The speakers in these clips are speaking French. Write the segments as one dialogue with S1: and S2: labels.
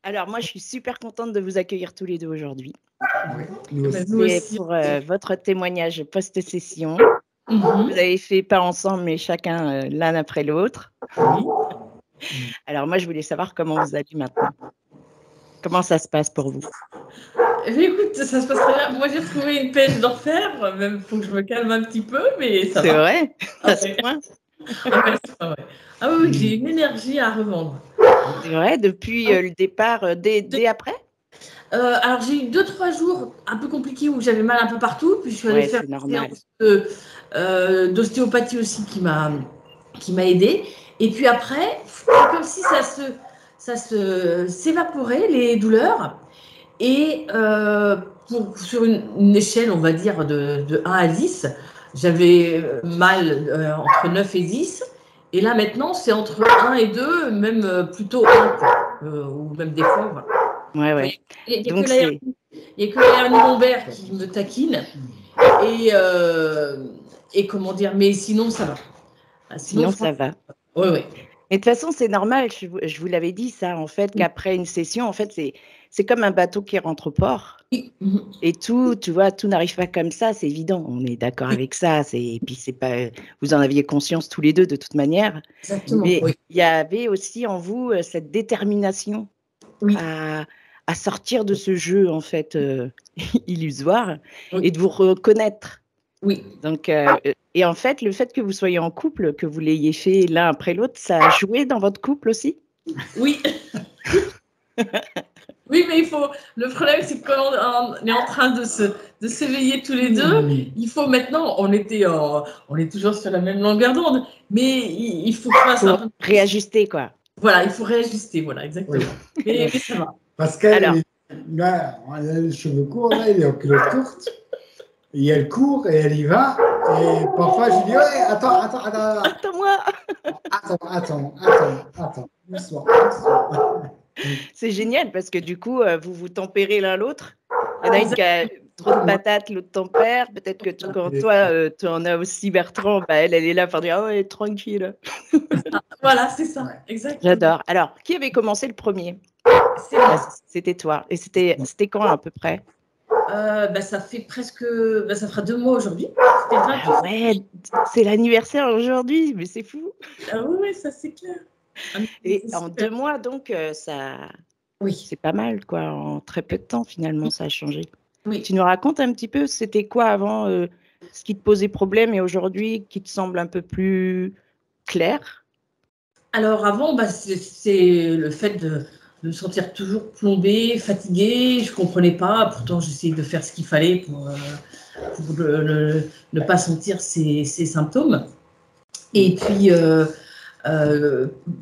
S1: Alors moi, je suis super contente de vous accueillir tous les 2 aujourd'hui.
S2: Oui, nous aussi.
S3: Nous
S1: C'est
S3: aussi.
S1: pour, votre témoignage post-session.
S3: Mhm.
S1: Vous avez fait pas ensemble, mais chacun, l'un après l'autre.
S3: Oui.
S1: Alors moi, je voulais savoir comment vous allez maintenant? Comment ça se passe pour vous?
S3: Eh bien, écoute, ça se passe très bien. Moi, j'ai retrouvé une pêche d'enfer, même faut que je me calme un petit peu, mais ça
S1: C'est
S3: va.
S1: vrai?
S3: Ah
S1: À ce
S3: ouais.
S1: point?
S3: Ah ouais, c'est pas vrai. Ah oui, j'ai une énergie à revendre.
S1: C'est vrai? Depuis, le départ, dès après?
S3: Alors, j'ai eu 2-3 jours un peu compliqués où j'avais mal un peu partout, puis je suis allée
S1: Ouais,
S3: faire
S1: c'est
S3: une
S1: normal.
S3: séance d'ostéopathie aussi qui m'a aidée. Et puis après, c'est comme si s'évaporait les douleurs. Et sur une échelle, on va dire, de 1 à 10, j'avais mal entre 9 et 10. Et là, maintenant, c'est entre 1 et 2, même plutôt 1, ou même des fois, voilà.
S1: Ouais, ouais.
S3: Il n'y a
S1: Donc
S3: que
S1: c'est
S3: la hernie lombaire qui me taquine. Et comment dire, mais sinon, ça va.
S1: sinon ça
S3: Franchement,
S1: va.
S3: oui, oui.
S1: Mais de toute façon, c'est normal, je vous l'avais dit ça, en fait, qu'après une session, en fait, c'est comme un bateau qui rentre au port
S3: Oui. Mhm.
S1: et tout, tu vois, tout n'arrive pas comme ça, c'est évident. On est d'accord avec ça, et puis c'est pas vous en aviez conscience tous les 2 de toute manière.
S3: Exactement,
S1: Mais
S3: oui.
S1: il y avait aussi en vous, cette détermination
S3: Oui,
S1: à sortir de ce jeu, en fait, illusoire
S3: oui,
S1: et de vous reconnaître.
S3: oui.
S1: Donc et en fait, le fait que vous soyez en couple, que vous l'ayez fait l'un après l'autre, ça a joué dans votre couple aussi?
S3: Oui. Oui, mais le problème, c'est que quand on est en train de s'éveiller tous les deux, il faut maintenant, on est toujours sur la même longueur d'onde, mais il faut que je fasse un
S1: Pour
S3: peu.
S1: réajuster, quoi.
S3: Voilà, il faut réajuster, voilà, exactement.
S2: Oui.
S3: Mais ça va.
S2: Parce qu'elle,
S1: Alors,
S2: là, elle a les cheveux courts, là, il est en culotte courte. Et elle court et elle y va. Et parfois, je lui dis, ouais,
S1: attends-moi!
S2: attends. Doucement.
S1: C'est génial parce que du coup, vous vous tempérez l'un l'autre. Il y en a une qui a trop de
S2: Exactement.
S1: patates, l'autre tempère. Peut-être que quand toi, tu en as aussi Bertrand, bah, elle est là pour dire: «Ah ouais, tranquille».
S3: Voilà, c'est ça,
S2: Ouais.
S3: exactement.
S1: J'adore. Alors, qui avait commencé le premier?
S3: C'est moi.
S1: C'était toi et c'était quand à peu près?
S3: Ça fait presque, ça fera 2 mois aujourd'hui. C'était le
S1: Ah
S3: 28.
S1: ouais, c'est l'anniversaire aujourd'hui, mais c'est fou
S3: Ah oui, oui, ça c'est clair. Ah, mais
S1: et
S3: c'est
S1: en
S3: super.
S1: 2 mois donc
S3: Oui,
S1: c'est pas mal quoi, en très peu de temps finalement ça a changé.
S3: oui.
S1: Tu nous racontes un petit peu, c'était quoi avant, ce qui te posait problème et aujourd'hui qui te semble un peu plus clair?
S3: Alors avant, c'est le fait de me sentir toujours plombée, fatiguée. Je comprenais pas. Pourtant, j'essayais de faire ce qu'il fallait pour ne pas sentir ces symptômes. Et puis,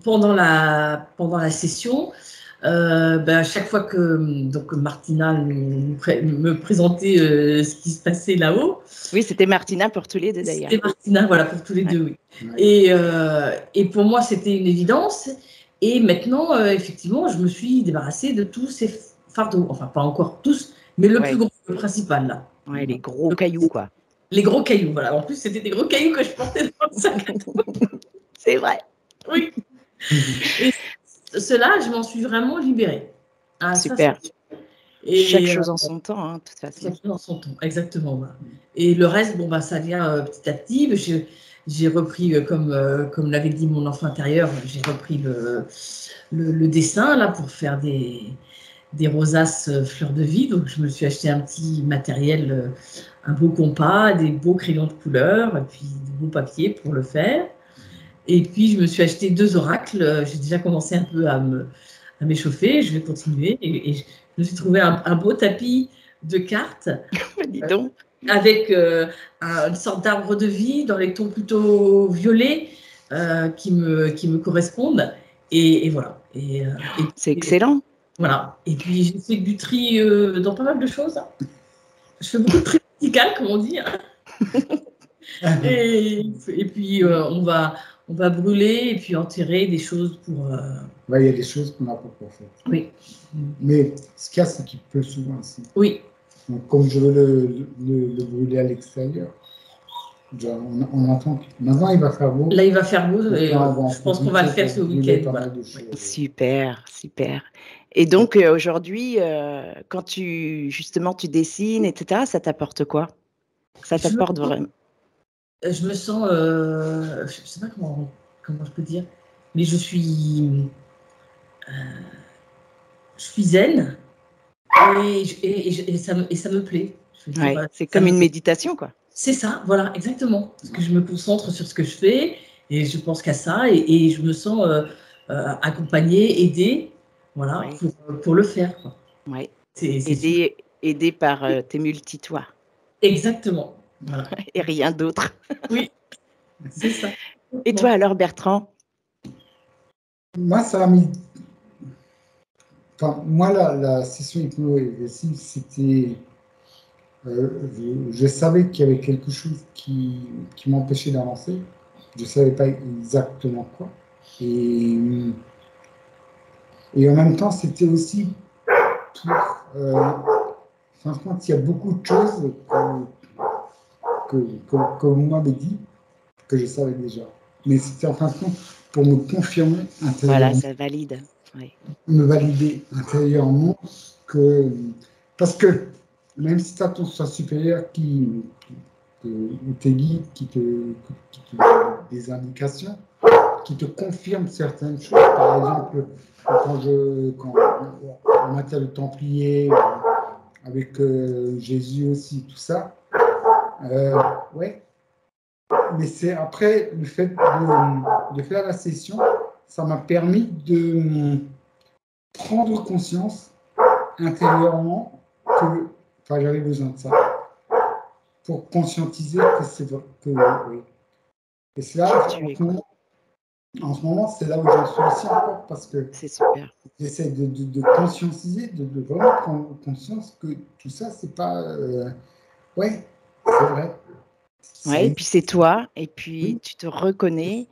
S3: pendant la session, à chaque fois que donc Martina me présentait ce qui se passait là-haut,
S1: Oui, c'était Martina pour tous les 2 d'ailleurs.
S3: c'était Martina, voilà, pour tous les
S1: Ouais.
S3: deux, oui.
S2: Ouais.
S3: Et pour moi, c'était une évidence. Et maintenant, effectivement, je me suis débarrassée de tous ces fardeaux. Enfin, pas encore tous, mais le plus
S1: Ouais,
S3: gros, le principal, là.
S1: ouais, les gros cailloux quoi.
S3: Les gros cailloux, voilà. En plus, c'était des gros cailloux que je portais dans le sac.
S1: C'est vrai.
S3: Oui. Et cela, je m'en suis vraiment libérée. Ah, ça, c'est
S1: Super.
S3: sûr.
S1: Chaque
S3: Et
S1: chose en son temps, hein, de toute façon.
S3: chacun dans son temps, exactement. Voilà. Et le reste, ça vient petit à petit. J'ai repris, comme l'avait dit mon enfant intérieur, j'ai repris le dessin là pour faire des rosaces fleurs de vie. Donc, je me suis acheté un petit matériel, un beau compas, des beaux crayons de couleur, et puis du beau papier pour le faire. Et puis, je me suis acheté 2 oracles. J'ai déjà commencé un peu à m'échauffer. Je vais continuer. Et je me suis trouvé un beau tapis de cartes
S1: Dis donc.
S3: avec une sorte d'arbre de vie dans les tons plutôt violets qui me correspondent. Et voilà.
S1: C'est excellent.
S3: Voilà. Et puis, j'ai fait du tri dans pas mal de choses. Je fais beaucoup de tri musical, comme on dit. Et puis, on va brûler et puis enterrer des choses pour.
S2: Ouais, il y a des choses qu'on n'a pas pour faire.
S3: Oui.
S2: Mais ce qu'il y a, c'est qu'il pleut souvent aussi.
S3: Oui.
S2: Donc, comme je veux le brûler à l'extérieur, On entend. Maintenant, il va faire beau.
S3: Là, il va faire beau et
S2: Là, on va
S3: je pense qu'on va le faire ce week-end. Voilà.
S1: Super, super. Et donc, aujourd'hui, quand justement, tu dessines, etc., ça t'apporte quoi? Ça t'apporte vraiment?
S3: Je me sens, je ne sais pas comment je peux dire, mais je suis zen et ça me plaît.
S1: Ouais, c'est comme une méditation, quoi.
S3: C'est ça, voilà, exactement. Parce que je me concentre sur ce que je fais et je pense qu'à ça et je me sens accompagnée, aidée, voilà, pour le faire.
S1: Ouais. Aidée par tes multi-toits.
S3: Exactement. Voilà.
S1: Et rien d'autre.
S3: Oui, c'est ça.
S1: Et toi alors, Bertrand?
S2: Moi, ça a mis. Enfin, moi, la session hypno-régressive, c'était. Je savais qu'il y avait quelque chose qui m'empêchait d'avancer. Je ne savais pas exactement quoi. Et en même temps, c'était aussi pour. Franchement, il y a beaucoup de choses que vous m'avez dit que je savais déjà. Mais c'était en fin de compte pour me confirmer intérieurement.
S1: Voilà, ça valide. Ouais.
S2: Me valider intérieurement que. Parce que même si tu as ton soi supérieur ou tes guides qui te donne des indications, qui te confirment certaines choses, par exemple, quand en matière de Templier, avec Jésus aussi, tout ça, ouais. Mais c'est après le fait de faire la session, ça m'a permis de prendre conscience intérieurement que j'avais besoin de ça pour conscientiser que c'est vrai. Oui. Et c'est là, en ce moment, c'est là où j'en suis aussi encore parce que
S1: c'est super.
S2: J'essaie de conscientiser, de vraiment prendre conscience que tout ça, c'est pas. Ouais, c'est vrai.
S1: Ouais, et puis c'est toi, et puis tu te reconnais,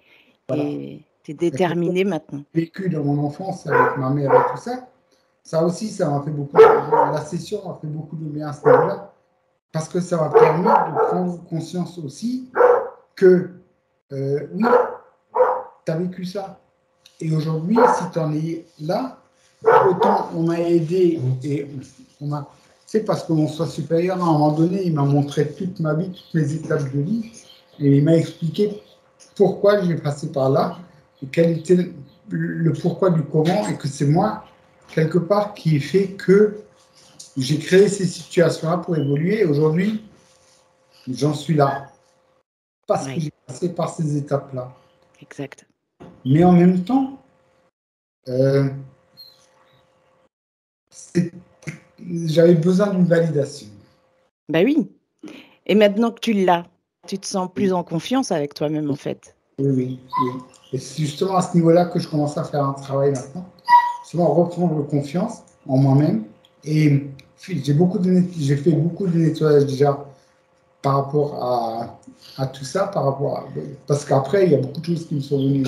S1: et tu es déterminé maintenant.
S2: Vécu dans mon enfance avec ma mère et tout ça, ça aussi, ça m'a fait beaucoup. La session m'a fait beaucoup de bien à ce niveau-là, parce que ça m'a permis de prendre conscience aussi que, oui, tu as vécu ça. Et aujourd'hui, si tu en es là, autant on m'a aidé et on m'a. C'est parce que mon soi supérieur, à un moment donné, il m'a montré toute ma vie, toutes mes étapes de vie, et il m'a expliqué pourquoi j'ai passé par là, et quel était le pourquoi du comment, et que c'est moi, quelque part, qui ai fait que j'ai créé ces situations-là pour évoluer. Et aujourd'hui, j'en suis là, parce que j'ai passé par ces étapes-là.
S1: Exact.
S2: Mais en même temps, j'avais besoin d'une validation.
S1: Bah oui. Et maintenant que tu l'as, tu te sens plus en confiance avec toi-même, en fait.
S2: Oui. Et c'est justement à ce niveau-là que je commence à faire un travail maintenant. Justement, reprendre confiance en moi-même. Et j'ai fait beaucoup de nettoyage déjà par rapport à tout ça, parce qu'après, il y a beaucoup de choses qui me sont venues.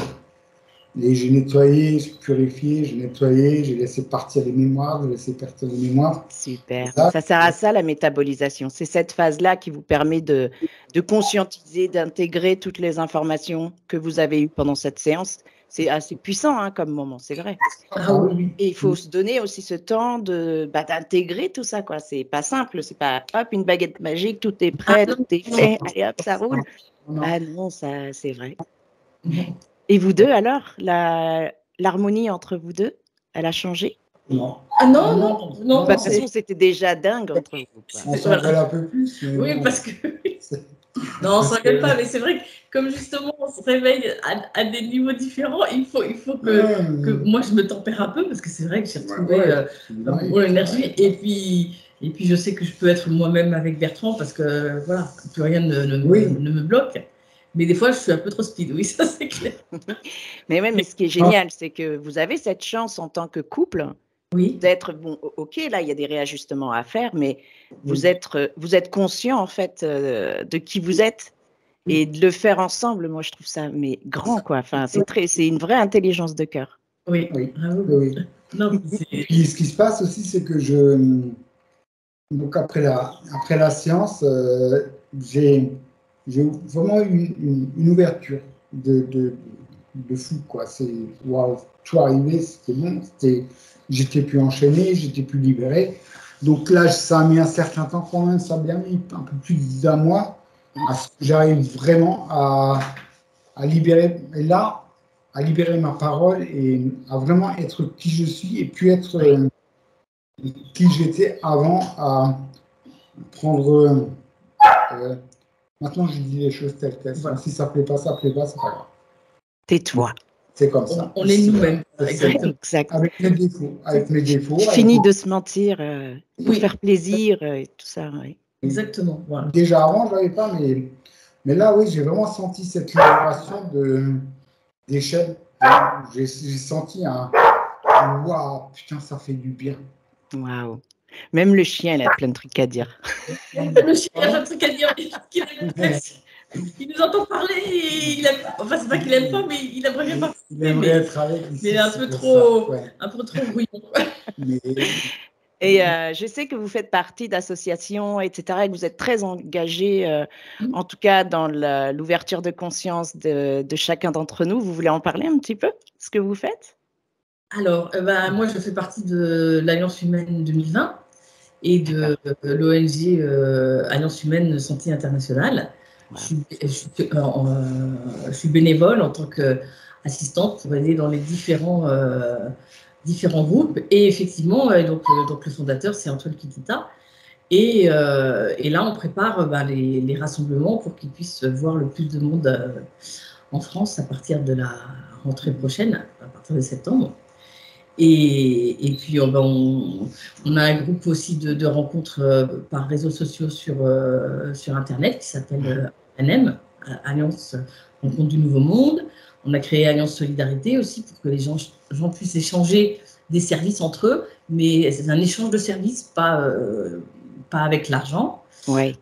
S2: Et j'ai nettoyé, j'ai purifié, j'ai laissé partir les mémoires, j'ai laissé partir les mémoires.
S1: Super. Ça sert à ça, la métabolisation. C'est cette phase-là qui vous permet de conscientiser, d'intégrer toutes les informations que vous avez eues pendant cette séance. C'est assez puissant comme moment, c'est vrai.
S2: Oui.
S1: Et il faut se donner aussi ce temps d'intégrer tout ça, quoi. C'est pas simple, c'est pas hop, une baguette magique, tout est prêt, tout est fait, allez hop, ça roule. Ah non, ça c'est vrai. Et vous deux alors, l'harmonie entre vous deux, elle a changé?
S2: Non.
S3: Ah non.
S1: De toute façon, c'était déjà dingue entre vous.
S2: On s'engueule un peu plus.
S3: Oui, parce que. Non, on s'engueule pas, mais c'est vrai que comme justement on se réveille à des niveaux différents, il faut que moi je me tempère un peu parce que c'est vrai que j'ai retrouvé mon énergie et puis je sais que je peux être moi-même avec Bertrand parce que voilà, plus rien ne me bloque. Mais des fois, je suis un peu trop speed, oui, ça c'est clair.
S1: Mais ce qui est génial, c'est que vous avez cette chance en tant que couple d'être, bon, ok, là, il y a des réajustements à faire, mais vous êtes conscient, en fait, de qui vous êtes et de le faire ensemble. Moi, je trouve ça grand, quoi. Enfin, c'est une vraie intelligence de cœur.
S2: Oui. Non, puis, ce qui se passe aussi, c'est que donc après la séance, j'ai j'ai vraiment une ouverture de fou, quoi. C'est, wow, tout arrivé, c'était bon, j'étais plus enchaîné, j'étais plus libéré. Donc là, ça a mis un certain temps quand même, ça a bien mis un peu plus d'1 mois, à ce que j'arrive vraiment à libérer, et là, à libérer ma parole et à vraiment être qui je suis et puis être qui j'étais avant, à prendre... maintenant, je dis les choses telles quelles. Voilà. Si ça plaît pas, c'est pas grave.
S1: Tais-toi.
S2: C'est comme ça.
S3: On est nous-mêmes.
S1: Exact.
S2: Avec mes défauts. Avec mes défauts.
S1: Fini de se mentir pour faire plaisir et tout ça. Oui.
S3: Exactement. Voilà.
S2: Déjà avant, je n'avais pas, mais là, oui, j'ai vraiment senti cette libération d'échelle. J'ai senti un waouh, putain, ça fait du bien.
S1: Waouh. Même le chien, il a plein de trucs à dire.
S3: Le chien, il a plein de trucs à dire. Il nous entend parler et enfin, c'est pas qu'il aime pas, mais il aimerait bien participer.
S2: Il aimerait être avec ici.
S3: Mais un peu trop brouillon.
S1: Et je sais que vous faites partie d'associations, etc., et que vous êtes très engagé, en tout cas dans l'ouverture de conscience de chacun d'entre nous. Vous voulez en parler un petit peu, ce que vous faites?
S3: Alors, moi, je fais partie de l'Alliance humaine 2020 et de l'ONG Alliance humaine santé internationale. Je suis bénévole en tant qu'assistante pour aider dans les différents groupes. Et effectivement, donc le fondateur, c'est Antoine Kitita. Et là, on prépare les rassemblements pour qu'ils puissent voir le plus de monde en France à partir de la rentrée prochaine, à partir de septembre. Et puis, on a un groupe aussi de rencontres par réseaux sociaux sur Internet qui s'appelle ANM, Alliance Rencontre du Nouveau Monde. On a créé Alliance Solidarité aussi pour que les gens puissent échanger des services entre eux, mais c'est un échange de services, pas avec l'argent.
S1: Oui.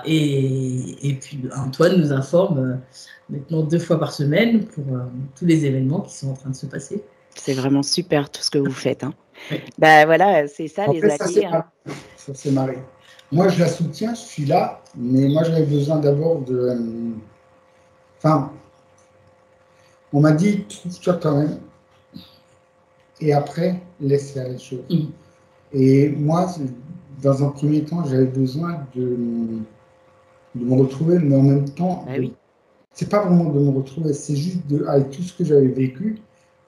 S3: Et puis, Antoine nous informe maintenant 2 fois par semaine pour tous les événements qui sont en train de se passer.
S1: C'est vraiment super tout ce que vous faites. Hein.
S3: Oui.
S1: Voilà, c'est ça, les alliés.
S2: Ça s'est marré. Moi, je la soutiens, je suis là, mais moi, j'avais besoin d'abord de... Enfin, on m'a dit, trouve-toi quand même, et après, laisse faire les choses. Et moi, dans un premier temps, j'avais besoin de me retrouver, mais en même temps, c'est pas vraiment de me retrouver, c'est juste avec tout ce que j'avais vécu,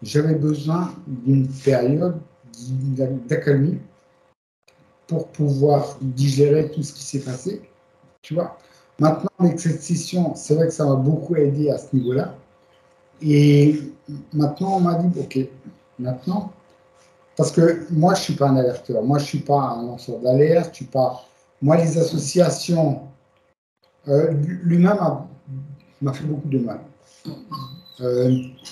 S2: j'avais besoin d'une période d'accalmie pour pouvoir digérer tout ce qui s'est passé, tu vois. Maintenant, avec cette session, c'est vrai que ça m'a beaucoup aidé à ce niveau-là. Et maintenant, on m'a dit, OK, maintenant, parce que moi, je ne suis pas un alerteur, moi, je ne suis pas un lanceur d'alerte, je suis pas... Moi, les associations, l'humain m'a fait beaucoup de mal.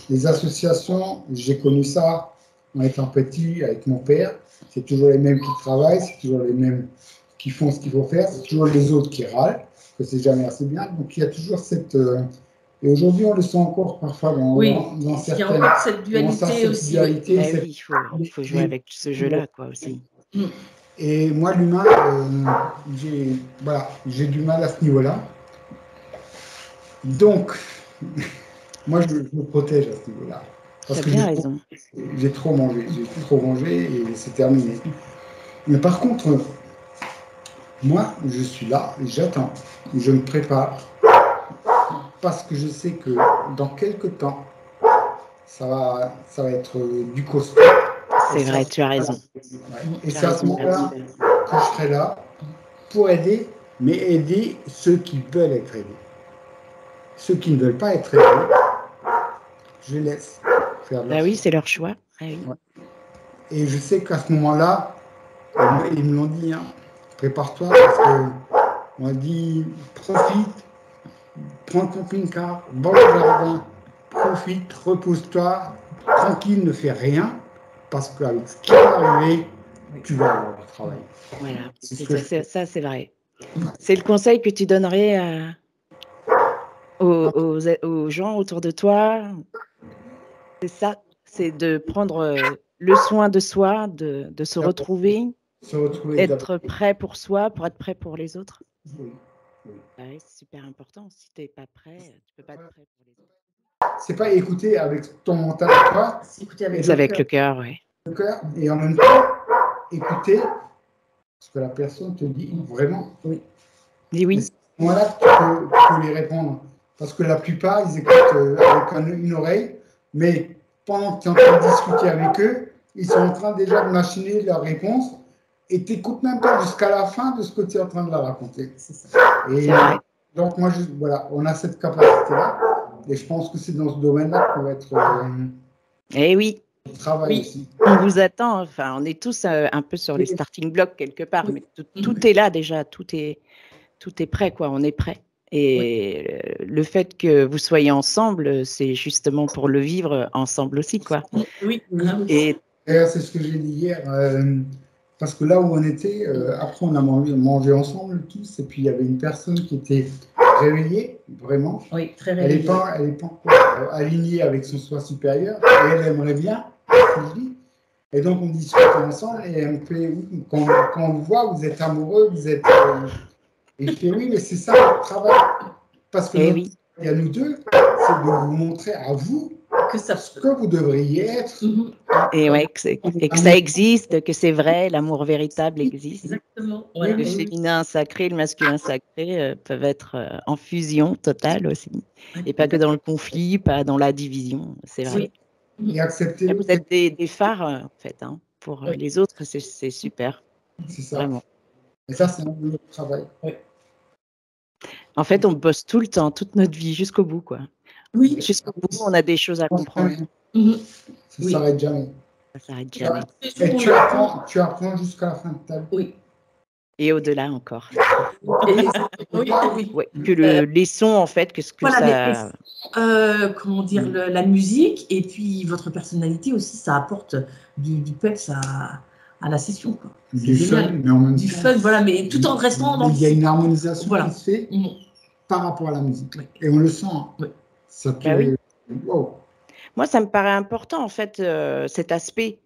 S2: Les associations, j'ai connu ça en étant petit avec mon père. C'est toujours les mêmes qui travaillent, c'est toujours les mêmes qui font ce qu'il faut faire, c'est toujours les autres qui râlent, que c'est jamais assez bien. Donc il y a toujours cette... et aujourd'hui, on le sent encore parfois dans certaines...
S3: Il y a encore cette dualité aussi.
S1: Il faut jouer avec ce jeu-là, quoi, aussi.
S2: Et moi, l'humain, j'ai du mal à ce niveau-là. Donc, moi, je me protège à ce niveau-là.
S1: Parce que
S2: j'ai trop mangé et c'est terminé. Mais par contre, moi, je suis là, j'attends, je me prépare, parce que je sais que dans quelques temps, ça va être du costaud.
S1: C'est vrai, tu as raison.
S2: Et c'est à ce moment-là que je serai là pour aider, mais aider ceux qui veulent être aidés. Ceux qui ne veulent pas être aidés, je les laisse faire leur choix.
S1: Oui, c'est leur choix. Oui.
S2: Et je sais qu'à ce moment-là, ils me l'ont dit, hein, prépare-toi, parce qu'on m'a dit, profite, prends le camping-car, va au jardin, profite, repose-toi, tranquille, ne fais rien, parce qu'avec ce qui va arriver, tu vas avoir du travail.
S1: Voilà, ça c'est vrai. C'est le conseil que tu donnerais aux gens autour de toi. C'est ça, c'est de prendre le soin de soi, de se retrouver, être prêt pour soi, pour être prêt pour les autres.
S2: Oui.
S1: ouais, c'est super important. Si tu n'es pas prêt, tu peux pas être prêt pour les autres.
S2: C'est pas écouter avec ton mental, toi.
S3: C'est écouter avec
S1: le cœur, oui.
S2: Le cœur, et en même temps, écouter ce que la personne te dit vraiment.
S3: Oui.
S1: Dis oui.
S2: Et c'est à ce moment-là que tu peux les répondre. Parce que la plupart, ils écoutent avec une oreille, mais pendant que tu es en train de discuter avec eux, ils sont en train déjà de machiner leur réponse et tu n'écoutes même pas jusqu'à la fin de ce que tu es en train de leur raconter.
S3: C'est ça.
S2: Et donc, moi, voilà, on a cette capacité-là. Et je pense que c'est dans ce domaine-là qu'on va être.
S1: Eh oui.
S2: Travail aussi.
S1: On vous attend. Enfin, on est tous un peu sur les starting blocks quelque part, mais tout est là déjà. Tout est prêt, quoi. On est prêt. Et le fait que vous soyez ensemble, c'est justement pour le vivre ensemble aussi, quoi.
S3: Oui.
S2: Et c'est ce que j'ai dit hier. Parce que là où on était, après on a mangé ensemble tous, et puis il y avait une personne qui était réveillée, vraiment.
S3: Oui, très réveillée.
S2: Elle n'est pas encore alignée avec son soi supérieur, et elle aimerait bien, je dis. Et donc on discute ensemble, et elle me fait, quand on vous voit, vous êtes amoureux, vous êtes... Et je fais oui, mais c'est ça le travail. Parce que il y a nous deux, c'est de vous montrer à vous ce que vous devriez être.
S1: Et ouais, que ça existe, que c'est vrai, l'amour véritable existe.
S3: Exactement.
S1: Voilà. Le féminin sacré, le masculin sacré peuvent être en fusion totale aussi. Et pas que dans le conflit, pas dans la division, c'est vrai.
S2: Et accepter.
S1: Vous êtes des phares, en fait, hein, pour les autres, c'est super.
S2: C'est ça.
S1: Vraiment.
S2: Et ça, c'est notre travail.
S1: En fait, on bosse tout le temps, toute notre vie, jusqu'au bout, quoi.
S3: Oui.
S1: Jusqu'au bout, on a des choses à comprendre.
S2: Ça ne s'arrête jamais.
S1: Ça s'arrête jamais.
S2: Et tu apprends jusqu'à la fin de ta vie.
S3: Oui.
S1: Et au-delà encore.
S3: Oui.
S1: Que les sons, en fait, que ce que ça...
S3: comment dire, la musique, et puis votre personnalité aussi, ça apporte du peps à la session, quoi.
S2: Du fun, mais en même temps.
S3: Du fun, voilà, mais tout en restant dans...
S2: Il y a une harmonisation qui se fait par rapport à la musique. Et on le sent. Ça peut... Wow.
S1: Moi, ça me paraît important, en fait, cet aspect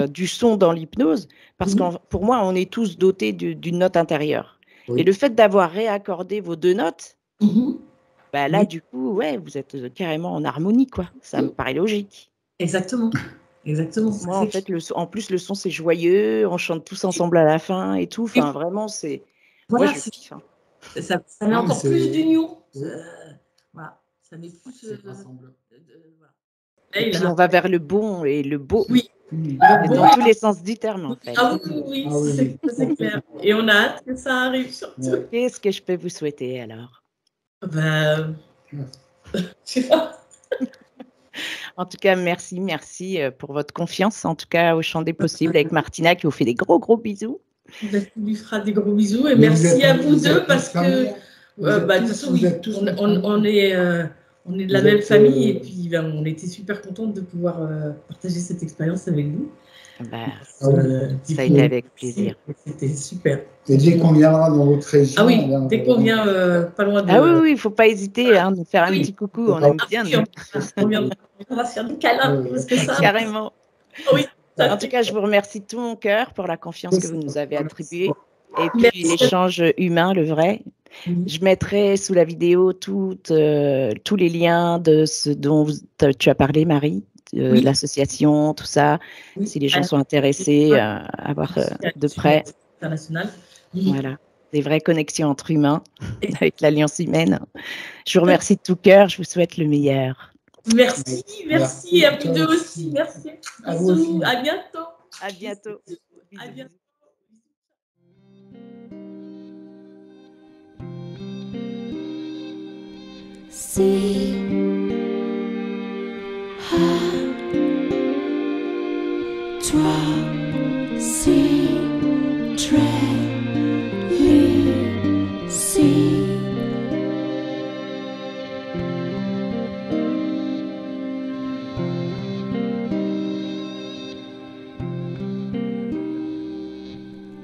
S1: du son dans l'hypnose, parce que pour moi, on est tous dotés d'une note intérieure. Et le fait d'avoir réaccordé vos deux notes, bah là, du coup, vous êtes carrément en harmonie, quoi. Ça me paraît logique.
S3: Exactement.
S1: Moi, en fait, en plus, le son, c'est joyeux, on chante tous ensemble à la fin et tout. Enfin, vraiment, c'est...
S3: Voilà,
S1: moi, je kiffe.
S3: Ça met encore plus d'union. Voilà, ça met plus...
S1: Et puis, on va vers le bon et le beau.
S3: Oui.
S1: Dans tous les sens du terme, en fait.
S3: Ah oui, c'est clair. Et on a hâte que ça arrive, surtout.
S1: Qu'est-ce que je peux vous souhaiter, alors?
S3: Ben... je sais pas.
S1: En tout cas, merci pour votre confiance, en tout cas au champ des possibles avec Martina qui vous fait des gros bisous.
S3: On lui fera des gros bisous et merci à vous deux parce que de toute façon, on est de la même famille et puis on était super contente de pouvoir partager cette expérience avec vous.
S1: Ça a été avec plaisir.
S3: C'était super.
S2: Et dès qu'on viendra dans votre région...
S3: Ah oui, dès qu'on vient pas loin de...
S1: Ah oui, il ne faut pas hésiter à nous faire un petit coucou, on aime bien.
S3: On va se faire des câlins. Parce que ça...
S1: Carrément.
S3: Oui.
S1: En tout cas, je vous remercie de tout mon cœur pour la confiance que vous nous avez attribuée. Et puis l'échange humain, le vrai. Je mettrai sous la vidéo tous les liens de ce dont tu as parlé, Marie. L'association, tout ça, si les gens sont intéressés à voir de près. Voilà, des vraies connexions entre humains avec l'Alliance humaine. Je vous remercie de tout cœur, je vous souhaite le meilleur.
S3: Merci, à vous deux aussi, merci. Bisous, à bientôt.
S1: À bientôt.
S3: À bientôt.
S4: See toi, si, très, si.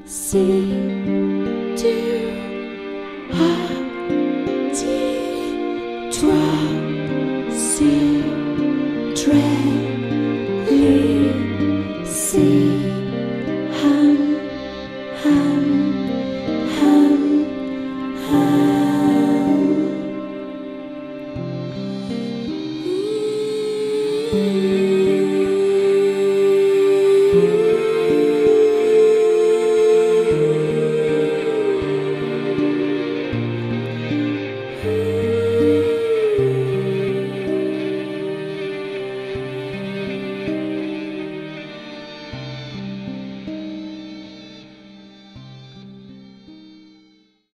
S4: Si tu as dit toi.